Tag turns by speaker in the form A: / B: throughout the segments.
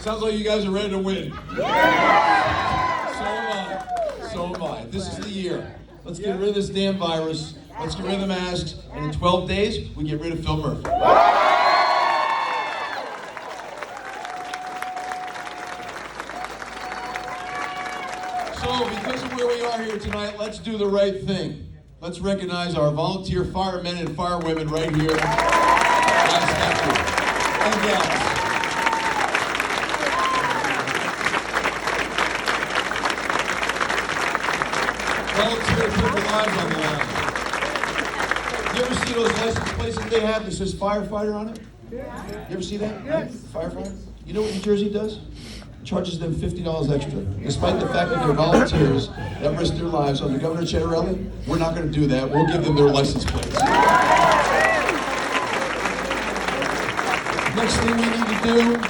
A: Sounds like you guys are ready to win. So am I. This is the year. Let's get rid of this damn virus. Let's get rid of the masks. And in 12 days, we get rid of Phil Murphy. So, because of where we are here tonight, let's do the right thing. Let's recognize our volunteer firemen and firewomen right here. And gals. Volunteer put their lives on the line. You ever see those license plates that they have that says firefighter on it? You ever see that? Yes. Firefighter? You know what New Jersey does? Charges them $50 extra, despite the fact that they're volunteers that risk their lives. Under Governor Ciattarelli, we're not going to do that. We'll give them their license plates. Next thing we need to do,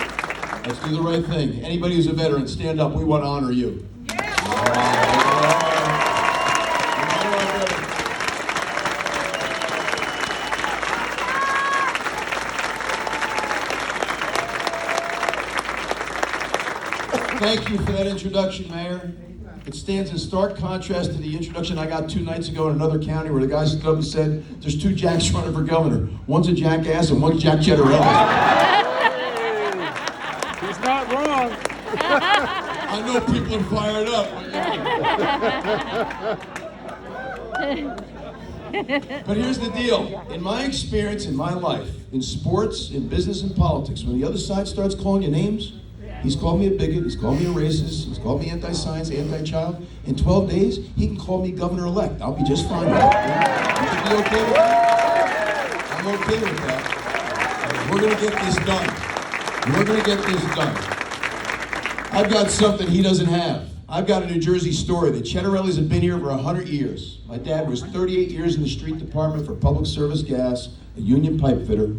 A: let's do the right thing. Anybody who's a veteran, stand up. We want to honor you. Thank you for that introduction, Mayor. It stands in stark contrast to the introduction I got 2 nights ago in another county where the guy stood up and said, there's 2 jacks running for governor. One's a jackass and one's Jack Ciattarelli.
B: He's not wrong.
A: I know people are fired up. But here's the deal. In my experience, in my life, in sports, in business, and politics, when the other side starts calling you names, he's called me a bigot, he's called me a racist, he's called me anti-science, anti-child. In 12 days, he can call me governor-elect. I'll be just fine with that. You should be okay with that? I'm okay with that. We're going to get this done. We're going to get this done. I've got something he doesn't have. I've got a New Jersey story. The Ciattarellis have been here for 100 years. My dad was 38 years in the street department for public service gas, a union pipe fitter.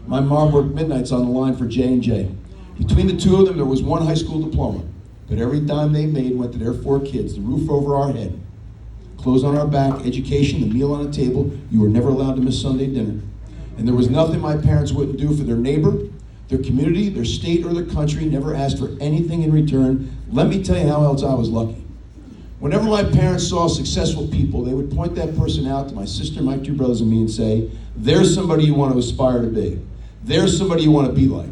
A: My mom worked midnights on the line for J&J. Between the 2 of them, there was 1 high school diploma. But every dime they made went to their 4 kids, the roof over our head, clothes on our back, education, the meal on the table. You were never allowed to miss Sunday dinner. And there was nothing my parents wouldn't do for their neighbor, their community, their state, or their country, never asked for anything in return. Let me tell you how else I was lucky. Whenever my parents saw successful people, they would point that person out to my sister, my 2 brothers, and me and say, there's somebody you want to aspire to be. There's somebody you want to be like.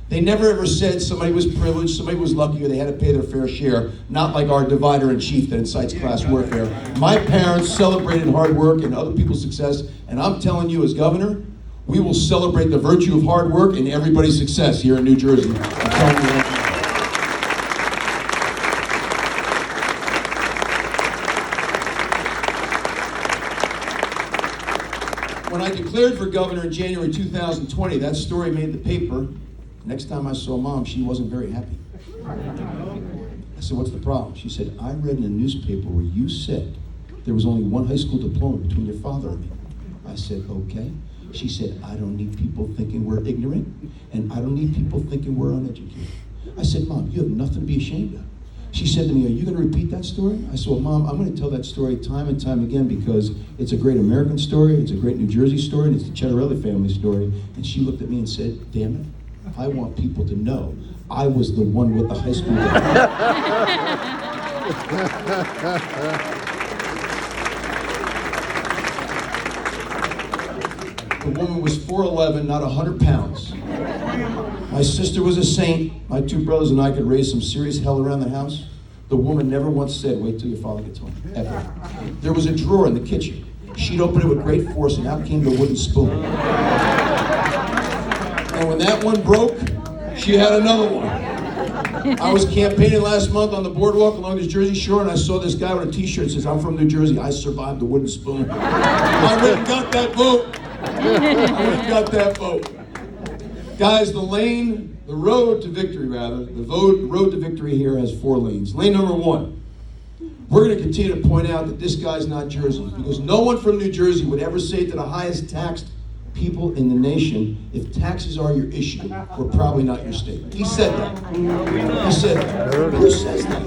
A: They never ever said somebody was privileged, somebody was lucky, or they had to pay their fair share, not like our divider in chief that incites class warfare. My parents celebrated hard work and other people's success, and I'm telling you as governor, we will celebrate the virtue of hard work and everybody's success here in New Jersey. I'm telling you that. When I declared for governor in January 2020, that story made the paper. Next time I saw Mom, she wasn't very happy. I said, what's the problem? She said, I read in a newspaper where you said there was only 1 high school diploma between your father and me. I said, okay. She said, I don't need people thinking we're ignorant, and I don't need people thinking we're uneducated. I said, Mom, you have nothing to be ashamed of. She said to me, are you going to repeat that story? I said, well, Mom, I'm going to tell that story time and time again because it's a great American story, it's a great New Jersey story, and it's the Ciattarelli family story. And she looked at me and said, damn it. I want people to know I was the one with the high school diploma. The woman was 4'11", not 100 pounds. My sister was a saint. My 2 brothers and I could raise some serious hell around the house. The woman never once said, wait till your father gets home, ever. There was a drawer in the kitchen. She'd open it with great force and out came the wooden spoon. And when that one broke, she had another one. I was campaigning last month on the boardwalk along the Jersey Shore, and I saw this guy with a t-shirt that says, I'm from New Jersey, I survived the wooden spoon. I went and got that vote. Guys, the road to victory here has 4 lanes. Lane number 1. We're going to continue to point out that this guy's not Jersey, because no one from New Jersey would ever say to the highest taxed people in the nation, if taxes are your issue, we're probably not your state. He said that. He said that. Who says that?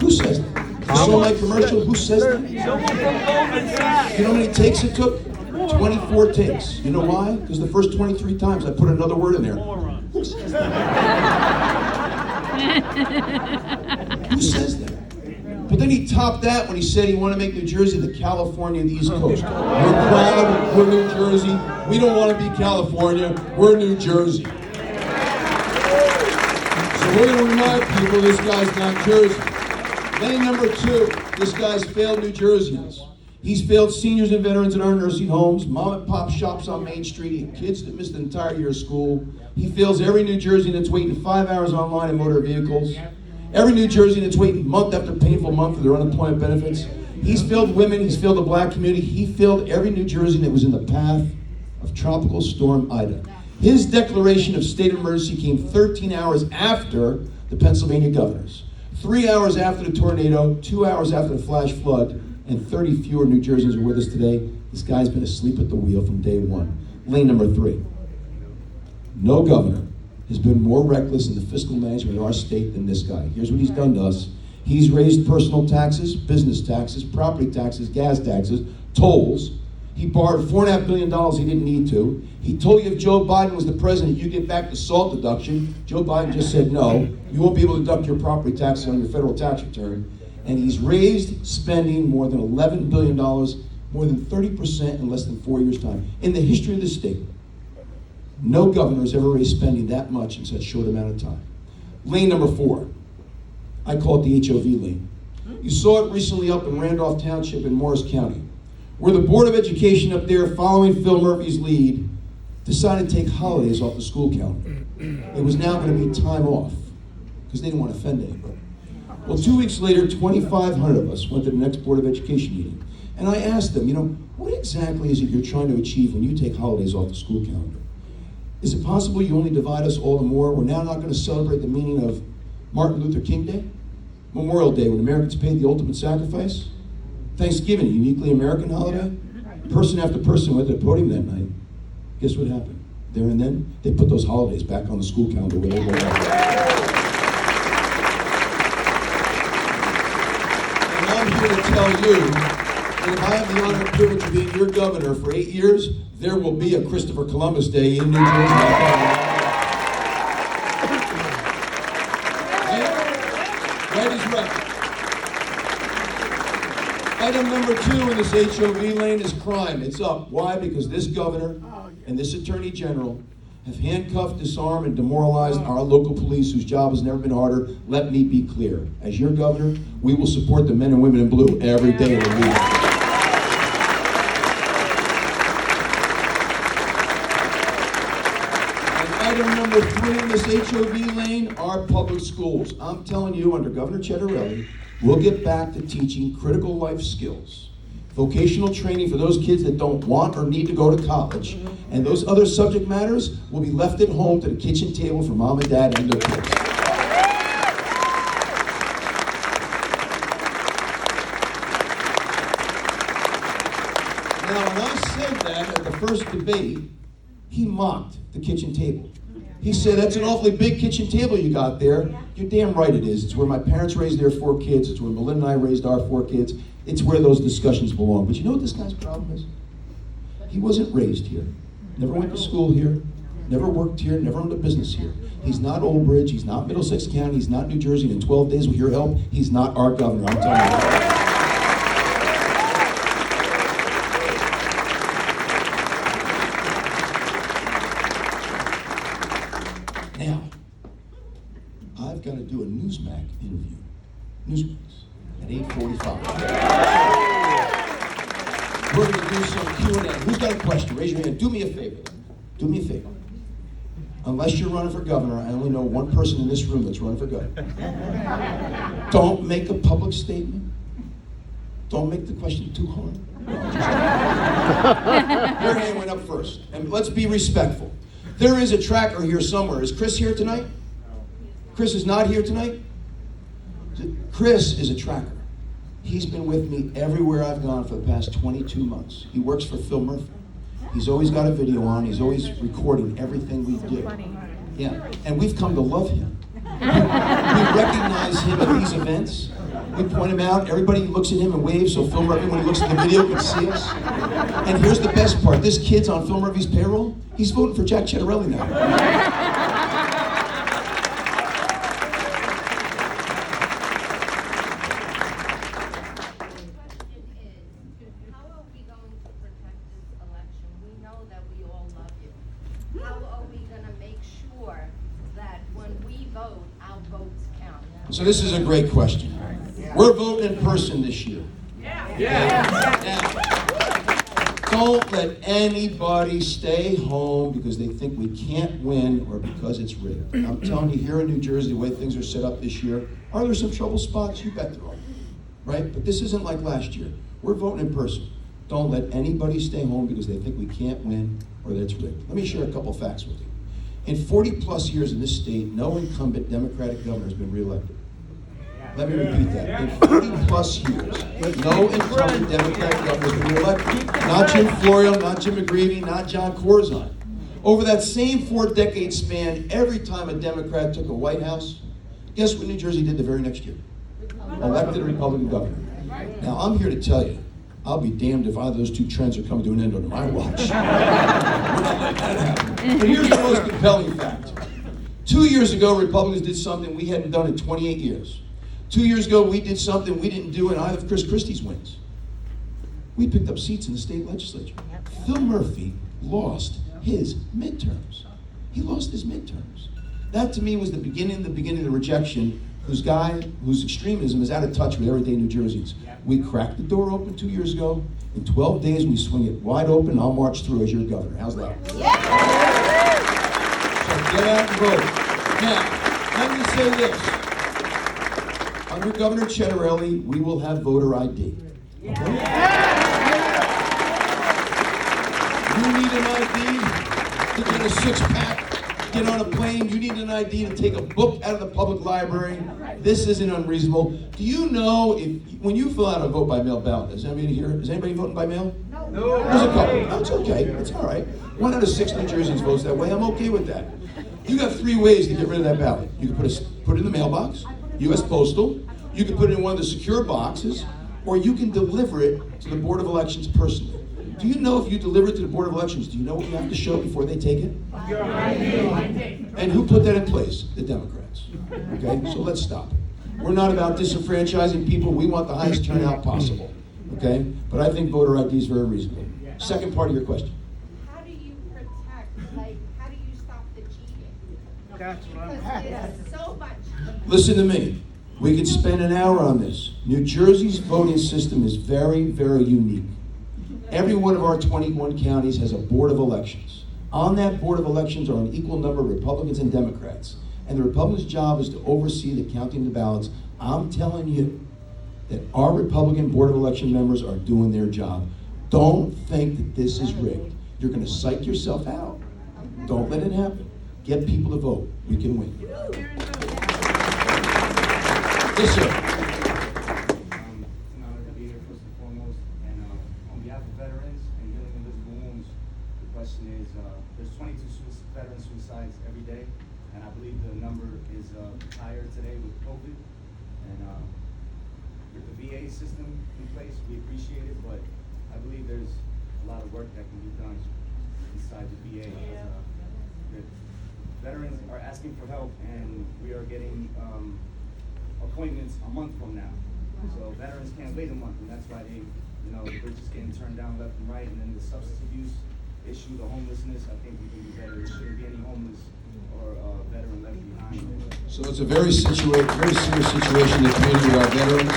A: Who says that? You saw my commercial? Who says that? You know how many takes it took? 24 takes. You know why? Because the first 23 times I put another word in there. Who says that? Who says that? But then he topped that when he said he wanted to make New Jersey the California of the East Coast. We're proud, we're New Jersey. We don't want to be California, we're New Jersey. So we're going to remind people this guy's not Jersey. Lane number 2, this guy's failed New Jerseyans. He's failed seniors and veterans in our nursing homes, mom and pop shops on Main Street, kids that missed an entire year of school. He fails every New Jerseyan that's waiting 5 hours online in motor vehicles. Every New Jerseyan that's waiting month after painful month for their unemployment benefits. He's failed women, he's failed the black community. He failed every New Jerseyan that was in the path of Tropical Storm Ida. His declaration of state of emergency came 13 hours after the Pennsylvania governors. 3 hours after the tornado, 2 hours after the flash flood, and 30 fewer New Jerseyans are with us today. This guy's been asleep at the wheel from day one. Lane number 3. No governor has been more reckless in the fiscal management of our state than this guy. Here's what he's done to us. He's raised personal taxes, business taxes, property taxes, gas taxes, tolls. He borrowed $4.5 billion he didn't need to. He told you if Joe Biden was the president, you get back the SALT deduction. Joe Biden just said no. You won't be able to deduct your property taxes on your federal tax return. And he's raised spending more than $11 billion, more than 30% in less than 4 years' time. In the history of the state, no governor has ever raised spending that much in such a short amount of time. Lane number 4, I call it the HOV lane. You saw it recently up in Randolph Township in Morris County, where the Board of Education up there, following Phil Murphy's lead, decided to take holidays off the school calendar. It was now going to be time off, because they didn't want to offend anybody. Well, 2 weeks later, 2,500 of us went to the next Board of Education meeting. And I asked them, what exactly is it you're trying to achieve when you take holidays off the school calendar? Is it possible you only divide us all the more? We're now not going to celebrate the meaning of Martin Luther King Day, Memorial Day, when Americans paid the ultimate sacrifice, Thanksgiving, a uniquely American holiday. Person after person went to the podium that night. Guess what happened? There and then, they put those holidays back on the school calendar where they belong. I'm here to tell you that if I have the honor and privilege of being your governor for 8 years, there will be a Christopher Columbus Day in New Jersey. Right is right. Item number 2 in this HOV lane is crime. It's up. Why? Because this governor and this attorney general have handcuffed, disarmed, and demoralized our local police, whose job has never been harder. Let me be clear. As your governor, we will support the men and women in blue every day of the week. And item number 3 in this HOV lane are public schools. I'm telling you, under Governor Ciattarelli, we'll get back to teaching critical life skills. Vocational training for those kids that don't want or need to go to college. And those other subject matters will be left at home to the kitchen table for mom and dad and their kids. Now, when I said that at the first debate, he mocked the kitchen table. He said, that's an awfully big kitchen table you got there. You're damn right it is. It's where my parents raised their 4 kids. It's where Melinda and I raised our 4 kids. It's where those discussions belong. But you know what this guy's problem is? He wasn't raised here. Never went to school here. Never worked here. Never owned a business here. He's not Old Bridge. He's not Middlesex County. He's not New Jersey. And in 12 days with your help, he's not our governor. I'm telling you. Now, I've got to do a Newsmax interview. Newsmax. At 8:45. We're going to do some Q&A. Who's got a question? Raise your hand. Do me a favor. Do me a favor. Unless you're running for governor, I only know one person in this room that's running for governor. Don't make a public statement. Don't make the question too hard. Your hand went up first. And let's be respectful. There is a tracker here somewhere. Is Chris here tonight? Chris is not here tonight? Chris is a tracker. He's been with me everywhere I've gone for the past 22 months. He works for Phil Murphy. He's always got a video on. He's always recording everything we do. Yeah, and we've come to love him. We recognize him at these events. We point him out. Everybody looks at him and waves so Phil Murphy, when he looks at the video, can see us. And here's the best part. This kid's on Phil Murphy's payroll. He's voting for Jack Ciattarelli now.
C: how are we gonna make sure that when we vote, our votes count?
A: So this is a great question. We're voting in person this year. Now, don't let anybody stay home because they think we can't win or because it's rigged. I'm telling you, here in New Jersey, the way things are set up this year, are there some trouble spots? You bet there are. Right? But this isn't like last year. We're voting in person. Don't let anybody stay home because they think we can't win or that it's rigged. Let me share a couple facts with you. In 40 plus years in this state, no incumbent Democratic governor has been reelected. Let me repeat that. In 40 plus years, no incumbent Democratic governor has been reelected. Not Jim Florio, not Jim McGreevey, not John Corzine. Over that same 4-decade span, every time a Democrat took a White House, guess what New Jersey did the very next year? Elected a Republican governor. Now, I'm here to tell you, I'll be damned if either of those two trends are coming to an end under my watch. We're not letting that happen. But here's the most compelling fact. 2 years ago, Republicans did something we hadn't done in 28 years. 2 years ago, we did something we didn't do in either of Chris Christie's wins. We picked up seats in the state legislature. Phil Murphy lost his midterms. He lost his midterms. That to me was the beginning of the rejection, whose extremism is out of touch with everyday New Jerseyans. We cracked the door open 2 years ago. In 12 days, we swing it wide open, and I'll march through as your governor. How's that? So get out and vote. Now, let me say this. Under Governor Ciattarelli, we will have voter ID. Okay? You need an ID to get a six-pack, get on a plane. You need an ID to take a book out of the public library. This isn't unreasonable. Do you know when you fill out a vote by mail ballot, is anybody voting by mail? No. There's a couple. No, it's okay. It's all right. 1 out of 6 New Jerseyans votes that way. I'm okay with that. You got 3 ways to get rid of that ballot. You can put it in the mailbox, U.S. Postal. You can put it in one of the secure boxes, or you can deliver it to the Board of Elections personally. Do you know if you deliver it to the Board of Elections, do you know what you have to show before they take it? And who put that in place? The Democrats. Okay, so let's stop it. We're not about disenfranchising people. We want the highest turnout possible. Okay, but I think voter ID is very reasonable. Second part of your question.
C: How do you protect, how do you stop the cheating?
B: That's what I'm
C: Because there's so much.
A: Listen to me. We could spend an hour on this. New Jersey's voting system is very, very unique. Every one of our 21 counties has a board of elections. On that board of elections are an equal number of Republicans and Democrats. And the Republicans' job is to oversee the counting of the ballots. I'm telling you that our Republican Board of Election members are doing their job. Don't think that this is rigged. You're going to psych yourself out. Don't let it happen. Get people to vote. We can win. Yes, sir.
D: It's an honor to be here first and foremost, and on behalf of veterans and healing invisible wounds, the question is, there's 22 veteran suicides every day, and I believe the number is higher today with COVID, and with the VA system in place, we appreciate it, but I believe there's a lot of work that can be done inside the VA. The veterans are asking for help, and we are getting appointments a month from now. So veterans can't wait a month, and that's why they're just getting turned down left and right. And then the substance abuse issue, the homelessness, I think we can do better. There shouldn't be any homeless or veteran left behind.
A: So it's a very serious situation in the community with our veterans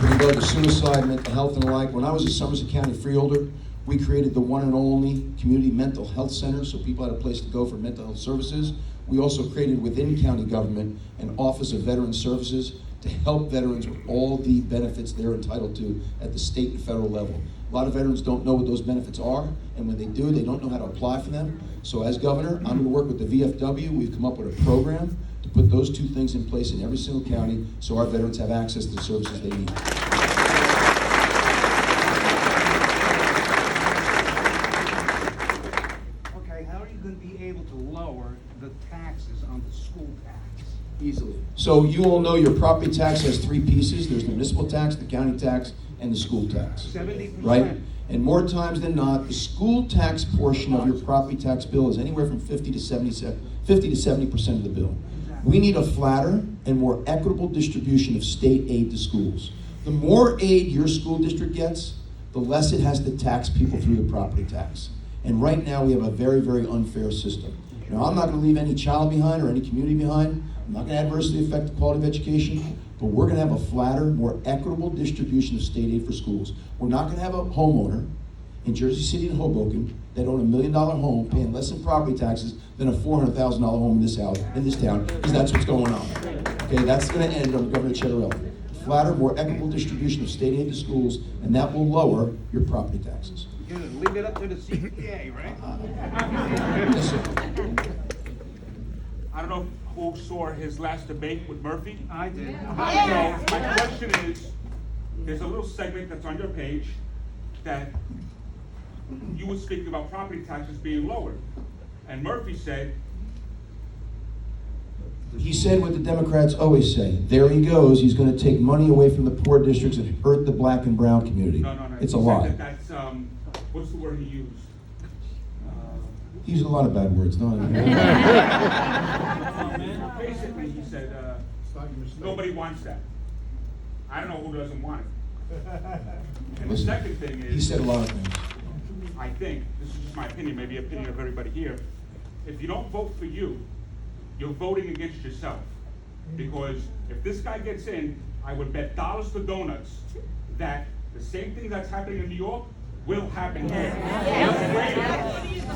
A: with regard to suicide, mental health, and the like. When I was a Somerset County freeholder, we created the one and only community mental health center so people had a place to go for mental health services. We also created within county government an Office of Veteran Services to help veterans with all the benefits they're entitled to at the state and federal level. A lot of veterans don't know what those benefits are, and when they do, they don't know how to apply for them. So as governor, I'm going to work with the VFW. We've come up with a program to put those 2 things in place in every single county so our veterans have access to the services they need.
B: How are you going to be able to lower the taxes on the school tax?
A: Easily. So you all know your property tax has 3 pieces. There's the municipal tax, the county tax, and the school tax.
B: 70%.
A: Right? And more times than not, the school tax portion of your property tax bill is anywhere from 50 to 70% of the bill. We need a flatter and more equitable distribution of state aid to schools. The more aid your school district gets, the less it has to tax people through the property tax. And right now, we have a very, very unfair system. Now, I'm not gonna leave any child behind or any community behind. I'm not gonna adversely affect the quality of education, but we're gonna have a flatter, more equitable distribution of state aid for schools. We're not gonna have a homeowner in Jersey City and Hoboken that own $1 million home paying less in property taxes than a $400,000 home in this town, because that's what's going on. Okay, that's gonna end under Governor Ciattarelli. Flatter, more equitable distribution of state aid to schools, and that will lower your property taxes.
B: You're gonna leave it up to the CPA, right?
A: Yes, sir.
E: I don't know who saw his last debate with Murphy.
B: I did.
E: So my question is, there's a little segment that's on your page that you were speaking about property taxes being lowered. And Murphy said,
A: He said what the Democrats always say. There he goes, he's gonna take money away from the poor districts and hurt the black and brown community.
E: no.
A: It's a
E: He said
A: lie.
E: that that's, what's the word he used?
A: He used a lot of bad words, don't he?
E: Basically, he said, nobody wants that. I don't know who doesn't want it. And the
A: Listen,
E: second thing is.
A: He said a lot of things.
E: I think, this is just my opinion, maybe opinion of everybody here, if you don't vote for you, you're voting against yourself. Because if this guy gets in, I would bet dollars to donuts that the same thing that's happening in New York will happen here.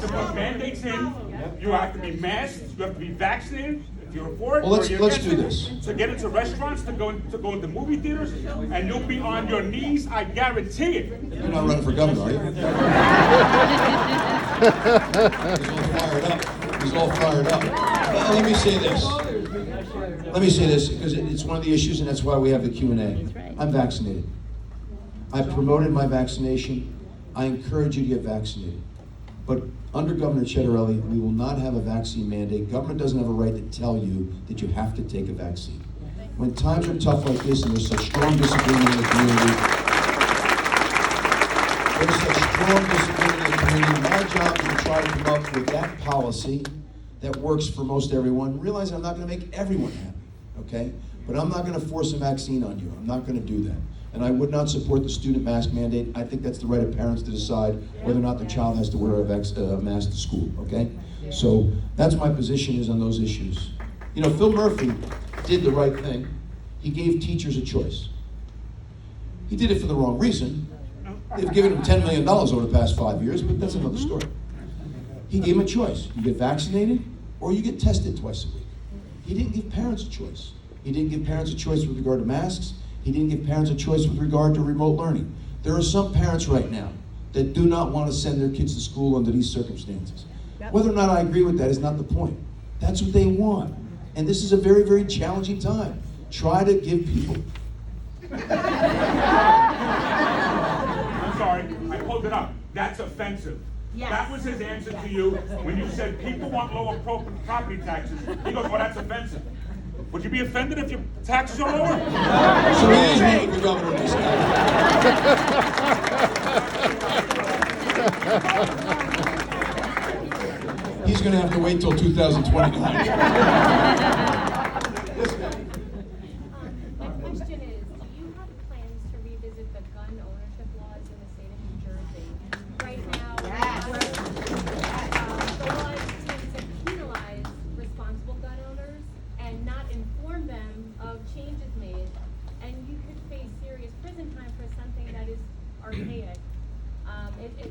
E: To put mandates in, you have to be masked, you have to be vaccinated, if you're for it,
A: Well,
E: or you're
A: let's
E: against
A: do
E: it.
A: this.
E: To get into restaurants, to go into movie theaters, and you'll be on your knees, I guarantee it.
A: You're not running for governor, are you? He's all fired up. Well, let me say this, because it's one of the issues, and that's why we have the Q&A. I'm vaccinated. I promoted my vaccination. I encourage you to get vaccinated. But under Governor Ciattarelli, we will not have a vaccine mandate. Government doesn't have a right to tell you that you have to take a vaccine. When times are tough like this and there's such strong disagreement in the community, my job is to try to come up with that policy that works for most everyone. Realize I'm not gonna make everyone happy, okay? But I'm not gonna force a vaccine on you. I'm not gonna do that. And I would not support the student mask mandate. I think that's the right of parents to decide whether or not their child has to wear a mask to school, okay? So that's my position is on those issues. You know, Phil Murphy did the right thing. He gave teachers a choice. He did it for the wrong reason. They've given him $10 million over the past 5 years, but that's another story. He gave him a choice. You get vaccinated or you get tested twice a week. He didn't give parents a choice. He didn't give parents a choice with regard to masks. He didn't give parents a choice with regard to remote learning. There are some parents right now that do not want to send their kids to school under these circumstances. Whether or not I agree with that is not the point. That's what they want. And this is a very, very challenging time. Try to give people.
E: I'm sorry, I pulled it up. That's offensive.
C: Yes.
E: That was his answer to you when you said people want lower property taxes. He goes, well, that's offensive. Would you be offended if your taxes are lower?
A: So he is running for governor this time. He's going to have to wait till 2029.
F: My question is, do you have plans to revisit the gun ownership laws in the state of New Jersey? Right now, the law seems to penalize responsible gun owners and not inform them of changes made, and you could face serious prison time for something that is archaic.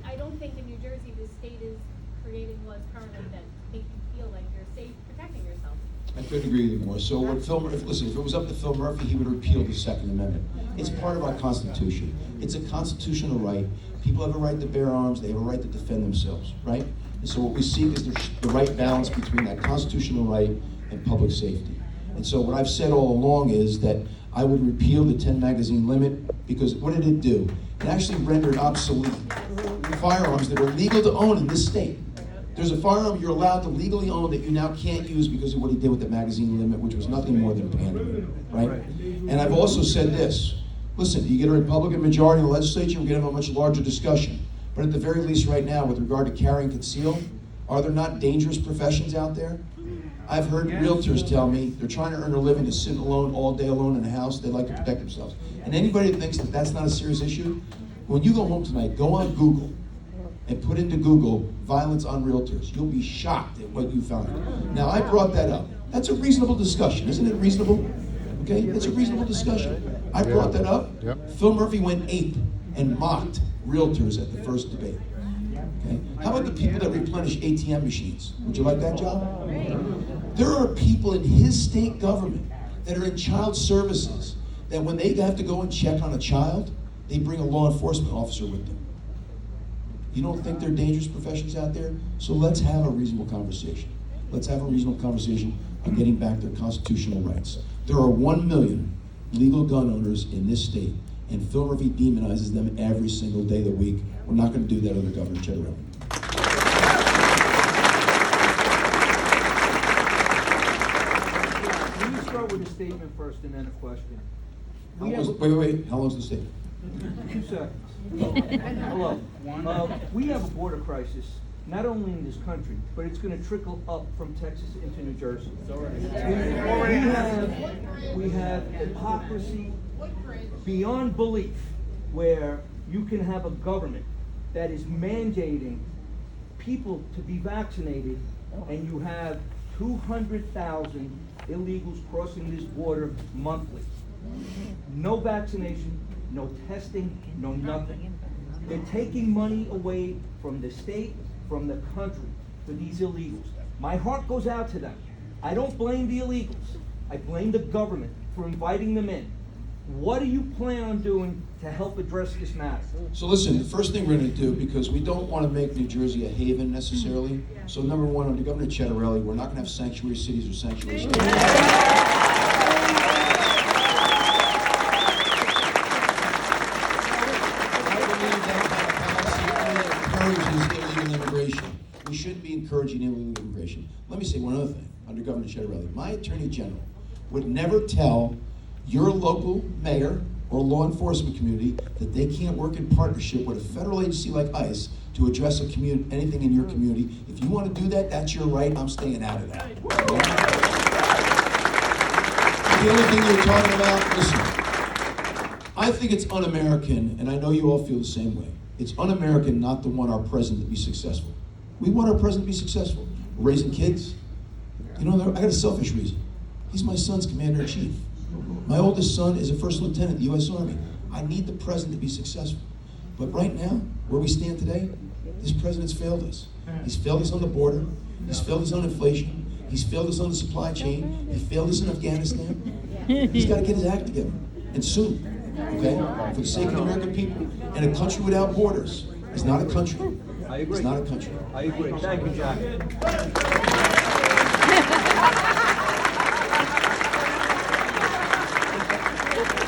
F: I don't think in New Jersey the state is creating laws currently that make you feel like you're safe protecting yourself.
A: I couldn't agree with you more. So what Phil Murphy, listen, if it was up to Phil Murphy, he would repeal the Second Amendment. It's part of our Constitution. It's a constitutional right. People have a right to bear arms. They have a right to defend themselves, right? And so what we seek is the right balance between that constitutional right and public safety. And so what I've said all along is that I would repeal the 10 magazine limit because what did it do? It actually rendered obsolete firearms that are legal to own in this state. There's a firearm you're allowed to legally own that you now can't use because of what he did with the magazine limit, which was nothing more than pandering, right? And I've also said this. Listen, you get a Republican majority in the legislature, we're going to have a much larger discussion. But at the very least right now, with regard to carry and conceal, are there not dangerous professions out there? I've heard realtors tell me they're trying to earn a living to sit alone all day alone in a house. They like to protect themselves. And anybody that thinks that that's not a serious issue, when you go home tonight, go on Google and put into Google violence on realtors. You'll be shocked at what you find. Now, I brought that up. That's a reasonable discussion, isn't it reasonable? Okay, it's a reasonable discussion. I brought that up.
G: Yep.
A: Phil Murphy went ape and mocked realtors at the first debate. Okay? How about the people that replenish ATM machines? Would you like that job? There are people in his state government that are in child services that when they have to go and check on a child, they bring a law enforcement officer with them. You don't think they're dangerous professions out there? So let's have a reasonable conversation. Let's have a reasonable conversation on getting back their constitutional rights. There are 1 million legal gun owners in this state, and Phil Murphy demonizes them every single day of the week. We're not going to do that under Governor Ciattarelli.
H: Let me start with a statement first and then a question.
A: Wait. How long's the statement?
H: 2 seconds. Hello. We have a border crisis, not only in this country, but it's gonna trickle up from Texas into New Jersey. We have hypocrisy beyond belief, where you can have a government that is mandating people to be vaccinated, and you have 200,000 illegals crossing this border monthly. No vaccination, no testing, no nothing. They're taking money away from the state, from the country, for these illegals. My heart goes out to them. I don't blame the illegals. I blame the government for inviting them in. What do you plan on doing to help address this matter?
A: So listen, the first thing we're going to do, because we don't want to make New Jersey a haven necessarily. So number one, under Governor Ciattarelli, we're not going to have sanctuary cities or sanctuary states. Encourages illegal immigration. We shouldn't be encouraging illegal immigration. Let me say one other thing. Under Governor Ciattarelli, my Attorney General would never tell your local mayor or law enforcement community that they can't work in partnership with a federal agency like ICE to address anything in your community. If you want to do that, that's your right. I'm staying out of that. The other thing you're talking about, listen, I think it's un-American, and I know you all feel the same way. It's un-American not to want our president to be successful. We want our president to be successful. We're raising kids. You know, I got a selfish reason. He's my son's commander-in-chief. My oldest son is a first lieutenant in the U.S. Army. I need the president to be successful. But right now, where we stand today, this president's failed us. He's failed us on the border. He's failed us on inflation. He's failed us on the supply chain. He failed us in Afghanistan. He's got to get his act together, and soon, okay? For the sake of the American people. And a country without borders is not a country.
H: I agree.
A: It's not a country.
H: I agree. Thank you, Jack.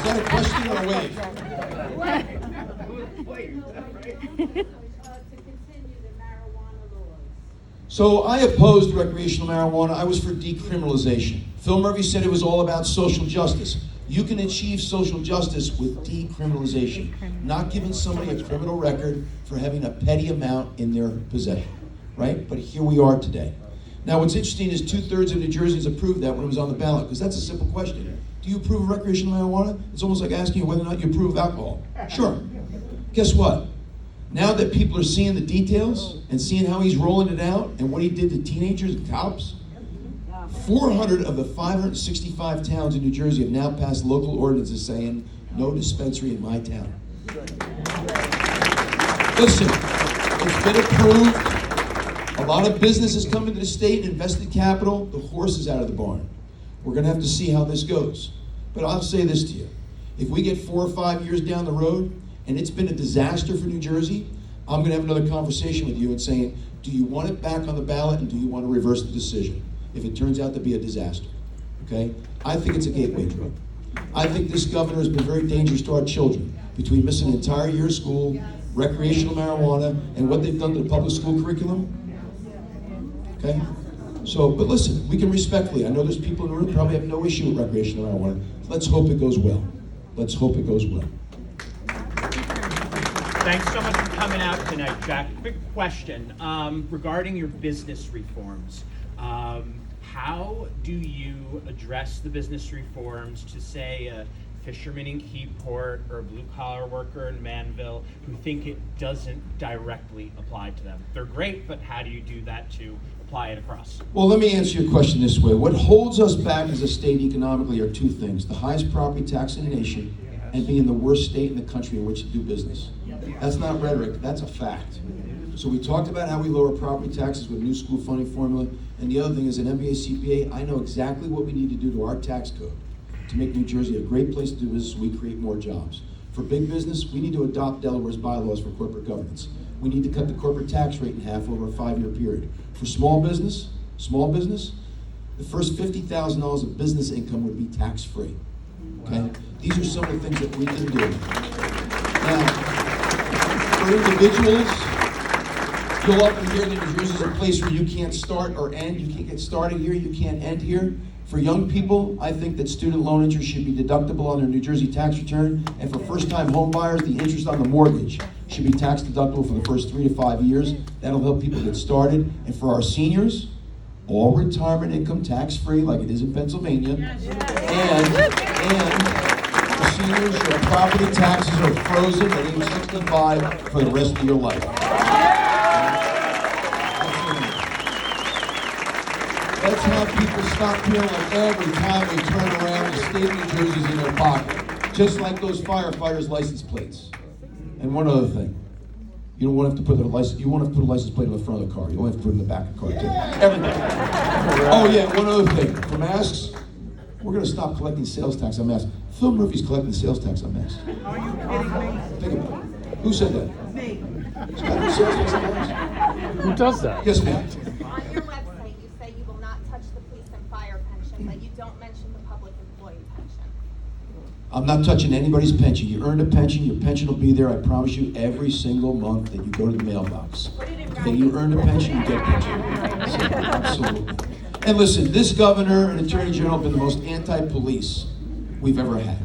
A: Is that a question or a wave?
C: To continue the marijuana laws.
A: So I opposed recreational marijuana. I was for decriminalization. Phil Murphy said it was all about social justice. You can achieve social justice with decriminalization, not giving somebody a criminal record for having a petty amount in their possession, right? But here we are today. Now what's interesting is 2/3 of New Jerseyans approved that when it was on the ballot, because that's a simple question. Do you approve of recreational marijuana? It's almost like asking you whether or not you approve of alcohol. Sure. Guess what? Now that people are seeing the details and seeing how he's rolling it out and what he did to teenagers and cops, 400 of the 565 towns in New Jersey have now passed local ordinances saying no dispensary in my town. Listen, it's been approved. A lot of businesses come into the state and invested capital. The horse is out of the barn. We're going to have to see how this goes. But I'll say this to you. If we get 4 or 5 years down the road and it's been a disaster for New Jersey, I'm going to have another conversation with you and saying, do you want it back on the ballot and do you want to reverse the decision if it turns out to be a disaster? Okay? I think it's a gateway drug. I think this governor has been very dangerous to our children between missing an entire year of school, recreational marijuana, and what they've done to the public school curriculum. Okay? So, but listen, we can respectfully, I know there's people in the room who probably have no issue with recreational marijuana. Let's hope it goes well. Let's hope it goes well.
I: Thanks so much for coming out tonight, Jack. Quick question regarding your business reforms. How do you address the business reforms to say fishermen in Keyport or a blue-collar worker in Manville who think it doesn't directly apply to them? They're great, but how do you do that to apply it across?
A: Well, let me answer your question this way. What holds us back as a state economically are two things: the highest property tax in the nation and being the worst state in the country in which to do business. That's not rhetoric, that's a fact. So we talked about how we lower property taxes with new school funding formula, and the other thing is an MBA CPA, I know exactly what we need to do to our tax code to make New Jersey a great place to do business so we create more jobs. For big business, we need to adopt Delaware's bylaws for corporate governance. We need to cut the corporate tax rate in half over a 5-year period. For small business, the first $50,000 of business income would be tax-free. Okay? These are some of the things that we can do. Now, for individuals, you'll often hear that New Jersey is a place where you can't start or end. You can't get started here, you can't end here. For young people, I think that student loan interest should be deductible on their New Jersey tax return. And for first-time home buyers, the interest on the mortgage should be tax deductible for the first 3 to 5 years. That'll help people get started. And for our seniors, all retirement income tax-free, like it is in Pennsylvania. And for seniors, your property taxes are frozen at age 65 for the rest of your life. Let's have people stop feeling like every time we turn around, the state of New Jersey's in their pocket. Just like those firefighters' license plates. And one other thing. You won't have to put a license plate on the front of the car. You won't have to put it in the back of the car too. Everybody. Oh yeah, one other thing. For masks, we're gonna stop collecting sales tax on masks. Phil Murphy's collecting sales tax on masks.
B: Are you kidding me?
A: Think about it. Who said that?
B: Me.
A: He's collecting sales tax on masks.
G: Who does that?
A: Yes, ma'am.
J: On your website, you say you will not touch the police and fire pension, but you don't mention the public employee pension.
A: I'm not touching anybody's pension. You earned a pension, your pension will be there, I promise you, every single month that you go to the mailbox. Okay, you earned a pension, you get a pension. Absolutely. And listen, this governor and attorney general have been the most anti-police we've ever had,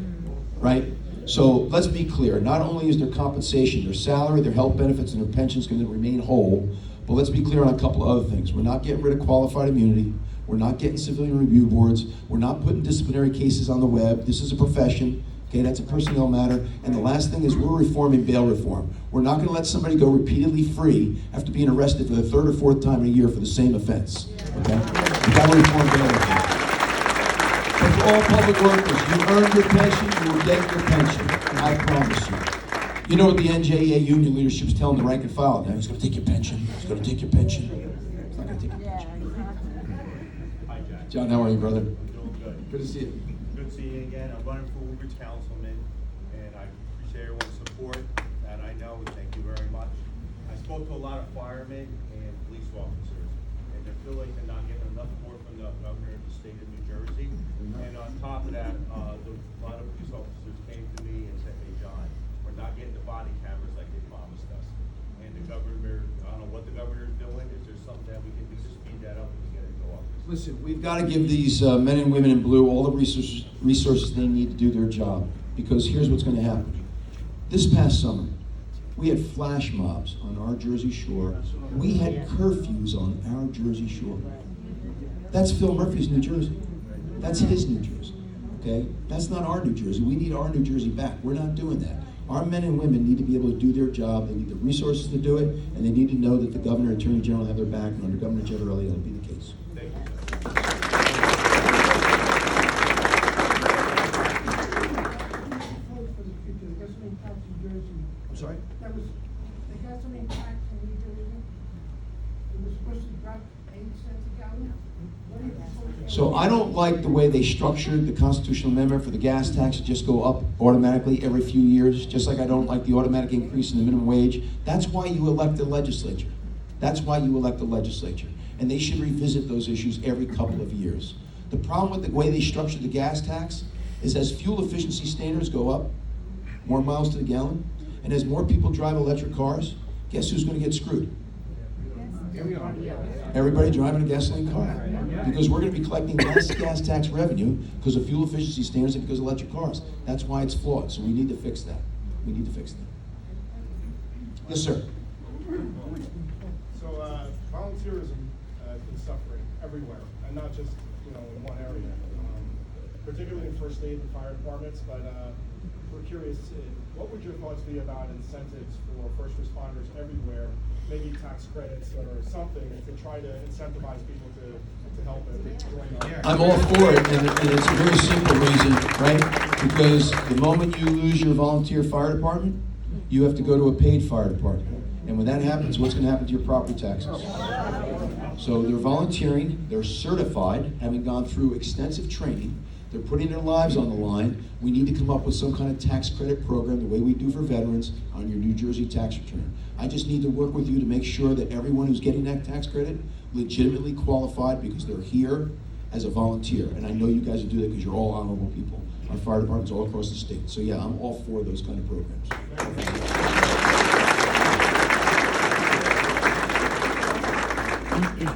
A: right? So let's be clear, not only is their compensation, their salary, their health benefits, and their pensions going to remain whole, but let's be clear on a couple of other things. We're not getting rid of qualified immunity. We're not getting civilian review boards. We're not putting disciplinary cases on the web. This is a profession. Okay, that's a personnel matter. And the last thing is we're reforming bail reform. We're not going to let somebody go repeatedly free after being arrested for the 3rd or 4th time in a year for the same offense. Okay? We got to reform bail reform. But for all public workers, you earned your pension, you will get your pension. I promise you. You know what the NJEA union leadership is telling the rank and file now? He's going to take your pension. He's going to take your pension. He's not going to take your pension.
K: Hi, Jack.
A: John, how are you, brother?
K: I'm doing good.
A: Good to see you.
K: Good to see you again. I'm running for Woodbridge Councilman, and I appreciate everyone's support, and I know, thank you very much. I spoke to a lot of firemen and police officers, and they feel like they're not getting enough support from the governor of the state of New Jersey. And on top of that, a lot of police officers came to me and said, hey, John, we're not getting the body cameras like they promised us. And the governor, I don't know what the governor's doing. Is there something that we can do to speed that up and get it go up?
A: Listen, we've got to give these men and women in blue all the resources they need to do their job. Because here's what's going to happen. This past summer, we had flash mobs on our Jersey Shore. We had curfews on our Jersey Shore. That's Phil Murphy's New Jersey. That's his New Jersey. Okay? That's not our New Jersey. We need our New Jersey back. We're not doing that. Our men and women need to be able to do their job. They need the resources to do it, and they need to know that the governor and attorney general have their back, and under Governor Ciattarelli, that'll be the case.
K: Thank you.
A: I'm sorry?
L: That was, the gasoline tax in New Jersey, it was supposed to drop 8 cents a gallon. What are you supposed to?
A: So I don't like the way they structured the constitutional amendment for the gas tax to just go up automatically every few years, just like I don't like the automatic increase in the minimum wage. That's why you elect the legislature. That's why you elect the legislature. And they should revisit those issues every couple of years. The problem with the way they structured the gas tax is as fuel efficiency standards go up, more miles to the gallon, and as more people drive electric cars, guess who's going to get screwed? Everybody driving a gasoline car. Because we're going to be collecting less gas tax revenue because of fuel efficiency standards and because of electric cars. That's why it's flawed. So we need to fix that. We need to fix that. Yes, sir.
G: So volunteerism is suffering everywhere, and not just in one area. particularly in first aid and fire departments, but we're curious, what would your thoughts be about incentives for first responders everywhere, maybe tax credits or something to try to incentivize people to help and join our...
A: I'm all for it, and it's a very simple reason, right? Because the moment you lose your volunteer fire department, you have to go to a paid fire department. And when that happens, what's gonna happen to your property taxes? So they're volunteering, they're certified, having gone through extensive training, they're putting their lives on the line. We need to come up with some kind of tax credit program, the way we do for veterans, on your New Jersey tax return. I just need to work with you to make sure that everyone who's getting that tax credit legitimately qualified because they're here as a volunteer. And I know you guys will do that because you're all honorable people. Our fire departments all across the state. So yeah, I'm all for those kind of programs.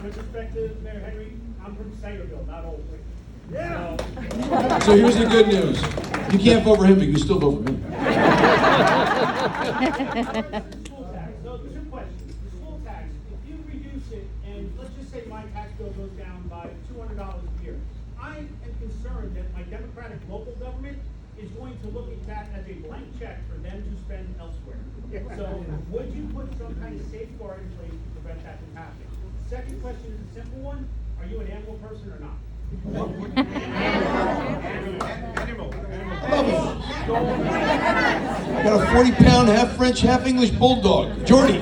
M: With respect to Mayor Henry, I'm from Sagerville, not Old Wick. Yeah.
A: So here's the good news. You can't vote for him, but you can still vote for me.
M: School tax. So two questions. The school tax, if you reduce it, and let's just say my tax bill goes down by $200 a year, I am concerned that my Democratic local government is going to look at that as a blank check for them to spend elsewhere. So would you put some kind of safeguard in place to prevent that from happening? Second question is a simple one. Are you an animal person or not?
A: I got a 40-pound, half French, half English bulldog, Jordy.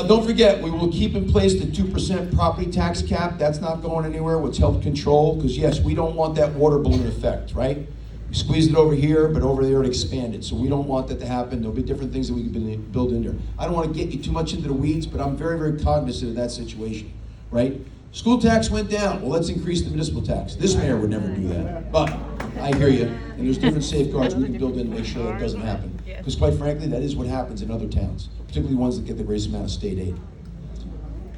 A: Don't forget, we will keep in place the 2% property tax cap. That's not going anywhere, which helps control, because yes, we don't want that water balloon effect, right? We squeezed it over here, but over there it expanded. So we don't want that to happen. There'll be different things that we can build in there. I don't want to get you too much into the weeds, but I'm very, very cognizant of that situation, right? School tax went down. Well, let's increase the municipal tax. This mayor would never do that, but I hear you. And there's different safeguards we can build in to make sure that doesn't happen. Because quite frankly, that is what happens in other towns, particularly ones that get the greatest amount of state aid.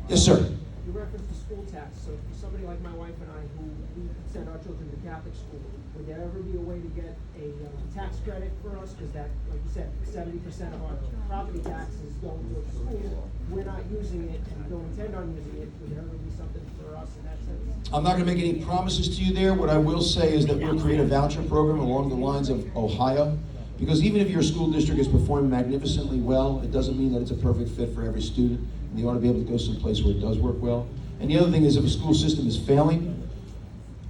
A: Yes, sir.
L: You referenced the school tax, so for somebody like my wife and I who we send our children to Catholic school, would there ever be a way to get a tax credit for us? Because that, like you said, 70% of our property taxes going to school. We're not using it and don't intend on using it. Would there ever be something for us in that sense?
A: I'm not going to make any promises to you there. What I will say is that we'll create a voucher program along the lines of Ohio. Because even if your school district is performing magnificently well, it doesn't mean that it's a perfect fit for every student. And you ought to be able to go someplace where it does work well. And the other thing is, if a school system is failing,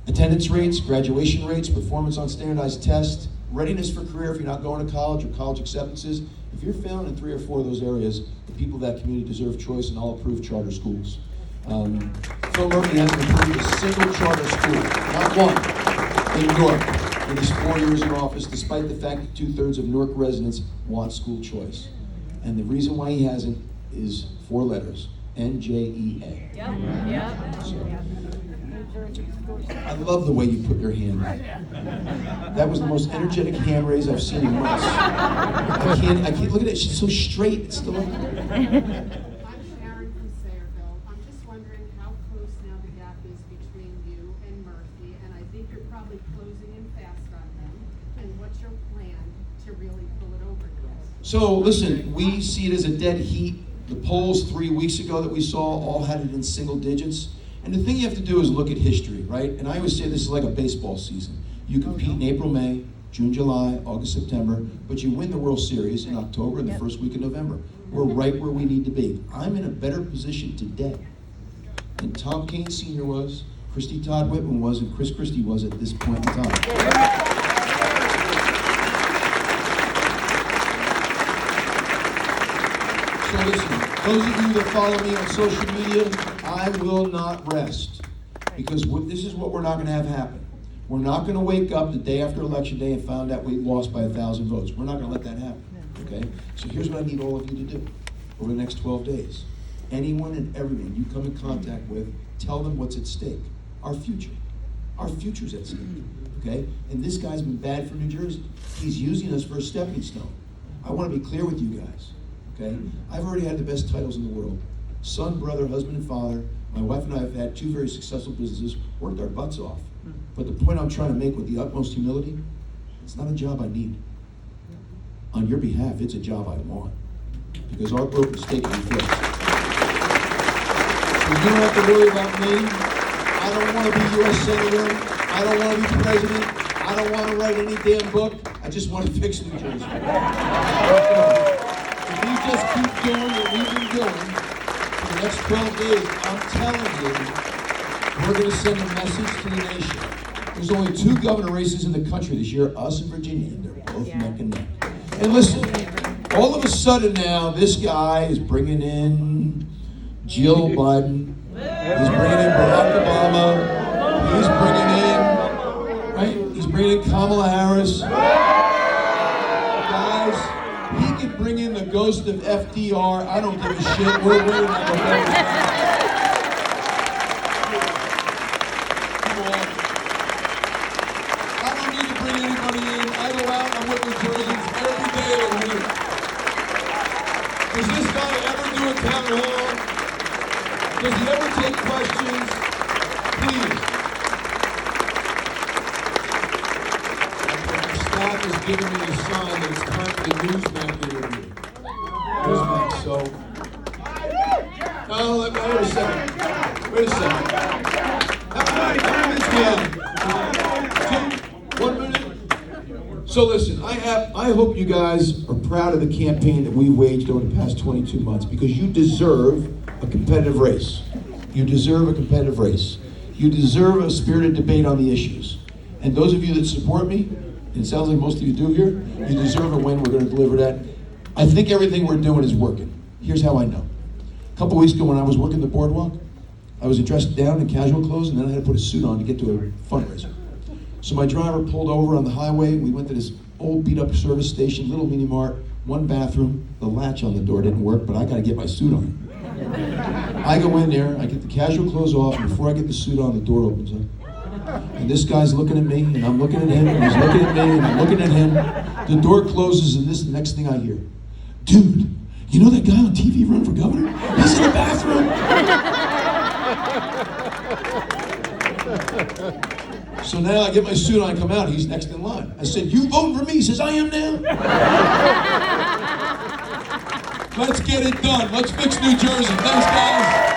A: attendance rates, graduation rates, performance on standardized tests, readiness for career if you're not going to college, or college acceptances, if you're failing in 3 or 4 of those areas, the people of that community deserve choice, and I'll approve charter schools. Phil Murphy hasn't approved a single charter school, not one, in Newark in his 4 years in office, despite the fact that 2/3 of Newark residents want school choice. And the reason why he hasn't is 4 letters, NJEA. I love the way you put your hand up. That was the most energetic hand raise I've seen in months. I can't look at it, she's so straight, it's still like...
N: I'm Sharon from Sayreville. I'm just wondering how close now the gap is between you and Murphy, and I think you're probably closing in fast on them. And what's your plan to really pull it over to us?
A: So listen, we see it as a dead heat. The polls 3 weeks ago that we saw all had it in single digits. And the thing you have to do is look at history, right? And I always say this is like a baseball season. You compete in April, May, June, July, August, September, but you win the World Series in October and the first week of November. We're right where we need to be. I'm in a better position today than Tom Kane Sr. was, Christy Todd Whitman was, and Chris Christie was at this point in time. So listen, those of you that follow me on social media, I will not rest, because this is what we're not going to have happen. We're not going to wake up the day after Election Day and find out we lost by 1,000 votes. We're not going to let that happen, okay? So here's what I need all of you to do over the next 12 days. Anyone and everyone you come in contact with, tell them what's at stake. Our future. Our future's at stake, okay? And this guy's been bad for New Jersey. He's using us for a stepping stone. I want to be clear with you guys, okay? I've already had the best titles in the world. Son, brother, husband, and father. My wife and I have had 2 very successful businesses, worked our butts off. But the point I'm trying to make with the utmost humility, it's not a job I need. On your behalf, it's a job I want. Because our broken state can be fixed. you don't have to worry about me. I don't want to be U.S. Senator. I don't want to be president. I don't want to write any damn book. I just want to fix New Jersey. If we just keep doing what we've been doing for the next 12 days, I'm telling you, we're going to send a message to the nation. There's only 2 governor races in the country this year, us and Virginia, and they're both neck and neck. And listen, all of a sudden now, this guy is bringing in Jill Biden. He's bringing in Barack Obama. He's bringing in Kamala Harris. Guys, he could bring in the ghost of FDR. I don't give a shit. We're waiting on the vote. Come on. I don't need to bring anybody in. I go out, I'm with New Jerseyans every day of the week. Does this guy ever do a town hall? Does he ever take questions? Please. The staff is giving me a sign that it's time for the Newsmax interview. Newsmax, so. No, wait a second. Wait a second. How many minutes we have? 1 minute? So listen, I hope you guys are proud of the campaign that we waged over the past 22 months because you deserve a competitive race. You deserve a competitive race. You deserve a spirited debate on the issues. And those of you that support me, and it sounds like most of you do here, you deserve a win. We're going to deliver that. I think everything we're doing is working. Here's how I know. A couple weeks ago when I was working the boardwalk, I was dressed down in casual clothes and then I had to put a suit on to get to a fundraiser. So my driver pulled over on the highway. We went to this old beat up service station, little mini mart, 1 bathroom. The latch on the door didn't work, but I got to get my suit on. I go in there, I get the casual clothes off, and before I get the suit on, the door opens up. And this guy's looking at me, and I'm looking at him, and he's looking at me, and I'm looking at him. The door closes, and this is the next thing I hear. Dude, you know that guy on TV running for governor? He's in the bathroom. So now I get my suit on and come out, he's next in line. I said, you voting for me? He says, I am now. Let's get it done. Let's fix New Jersey. Thanks, guys.